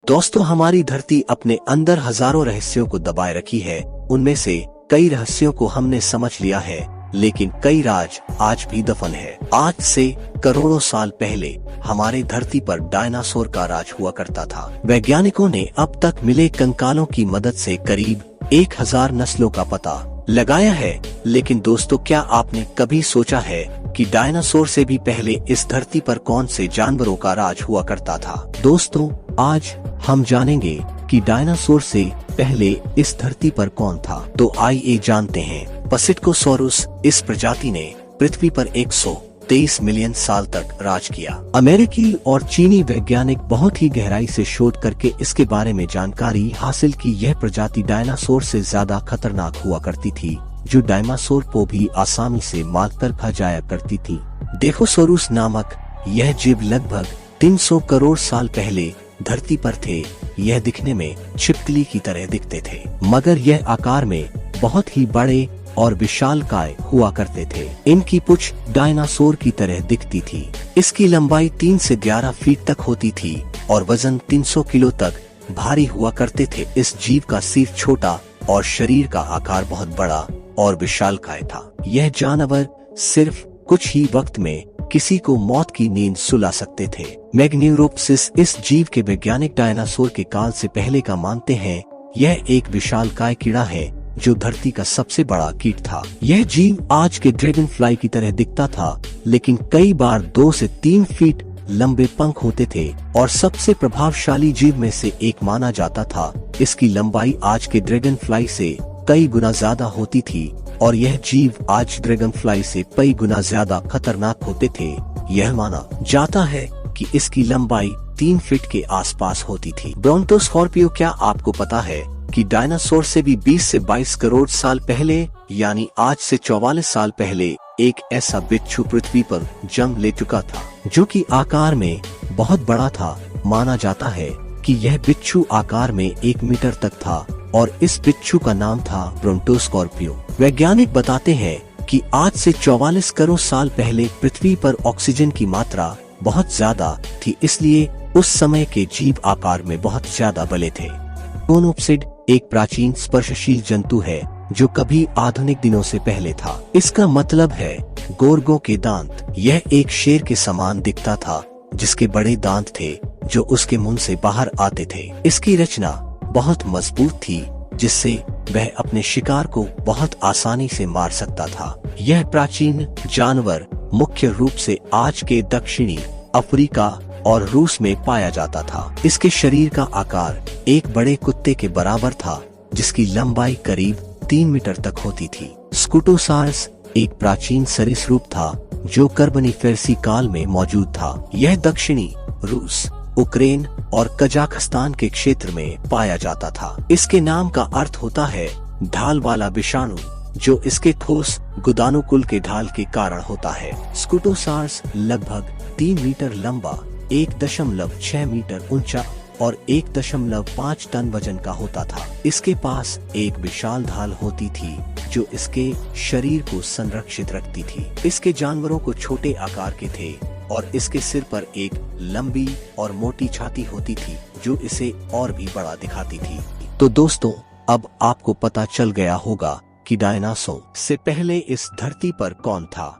दोस्तों, हमारी धरती अपने अंदर हजारों रहस्यों को दबाए रखी है। उनमें से कई रहस्यों को हमने समझ लिया है, लेकिन कई राज आज भी दफन है। आज से करोड़ों साल पहले हमारे धरती पर डायनासोर का राज हुआ करता था। वैज्ञानिकों ने अब तक मिले कंकालों की मदद से करीब 1000 नस्लों का पता लगाया है। लेकिन दोस्तों, क्या आपने कभी सोचा है कि डायनासोर से भी पहले इस धरती पर कौन से जानवरों का राज हुआ करता था? दोस्तों, आज हम जानेंगे कि डायनासोर से पहले इस धरती पर कौन था। तो आइए जानते हैं। पसिटकोसॉरस इस प्रजाति ने पृथ्वी पर 123 मिलियन साल तक राज किया। अमेरिकी और चीनी वैज्ञानिक बहुत ही गहराई से शोध करके इसके बारे में जानकारी हासिल की। यह प्रजाति डायनासोर से ज्यादा खतरनाक हुआ करती थी, जो डायनासोर को भी आसानी से मारकर खा जाया करती थी। डेफोसोरस नामक यह जीव लगभग 300 करोड़ साल पहले धरती पर थे। यह दिखने में छिपकली की तरह दिखते थे, मगर यह आकार में बहुत ही बड़े और विशालकाय हुआ करते थे। इनकी पूंछ डायनासोर की तरह दिखती थी। इसकी लंबाई 3 से 11 फीट तक होती थी और वजन 300 किलो तक भारी हुआ करते थे। इस जीव का सिर छोटा और शरीर का आकार बहुत बड़ा और विशालकाय था। यह जानवर सिर्फ कुछ ही वक्त में किसी को मौत की नींद सुला सकते थे। मैग्न्यूरोप्सिस इस जीव के वैज्ञानिक डायनासोर के काल से पहले का मानते हैं। यह एक विशालकाय कीड़ा है जो धरती का सबसे बड़ा कीट था। यह जीव आज के ड्रैगन फ्लाई की तरह दिखता था, लेकिन कई बार 2 से 3 फीट लंबे पंख होते थे और सबसे प्रभावशाली जीव में से एक माना जाता था। इसकी लंबाई आज के ड्रैगन फ्लाई से कई गुना ज्यादा होती थी और यह जीव आज ड्रैगन फ्लाई से कई गुना ज्यादा खतरनाक होते थे। यह माना जाता है कि इसकी लंबाई 3 फीट के आसपास होती थी। ब्रोंटोस्कॉर्पियो, क्या आपको पता है कि डायनासोर से भी 20 से 22 करोड़ साल पहले, यानी आज से 44 साल पहले, एक ऐसा बिच्छू पृथ्वी पर जन्म ले चुका था जो कि आकार में बहुत बड़ा था। माना जाता है कि यह बिच्छू आकार में 1 मीटर तक था और इस बिच्छू का नाम था ब्रोंटोस्कॉर्पियो। वैज्ञानिक बताते हैं कि आज से 44 करोड़ साल पहले पृथ्वी पर ऑक्सीजन की मात्रा बहुत ज्यादा थी, इसलिए उस समय के जीव आकार में बहुत ज्यादा बड़े थे। गोनोप्सिड एक प्राचीन स्पर्शशील जंतु है जो कभी आधुनिक दिनों से पहले था। इसका मतलब है गोर्गों के दांत। यह एक शेर के समान दिखता था जिसके बड़े दांत थे जो उसके मुंह से बाहर आते थे। इसकी रचना बहुत मजबूत थी जिससे वह अपने शिकार को बहुत आसानी से मार सकता था। यह प्राचीन जानवर मुख्य रूप से आज के दक्षिणी अफ्रीका और रूस में पाया जाता था। इसके शरीर का आकार एक बड़े कुत्ते के बराबर था जिसकी लंबाई करीब 3 मीटर तक होती थी। स्कूटोसारस एक प्राचीन सरीसृप था जो कार्बोनिफेरसी काल में मौजूद था। यह दक्षिणी रूस, यूक्रेन और कजाकिस्तान के क्षेत्र में पाया जाता था। इसके नाम का अर्थ होता है ढाल वाला विषाणु, जो इसके ठोस गुदानुकुल के ढाल के कारण होता है। स्कूटोसारस लगभग 3 मीटर लंबा, 1.6 मीटर ऊंचा और 1.5 टन वजन का होता था। इसके पास एक विशाल ढाल होती थी जो इसके शरीर को संरक्षित रखती थी। इसके जानवरों को छोटे आकार के थे और इसके सिर पर एक लंबी और मोटी छाती होती थी जो इसे और भी बड़ा दिखाती थी। तो दोस्तों, अब आपको पता चल गया होगा कि डायनासोर से पहले इस धरती पर कौन था।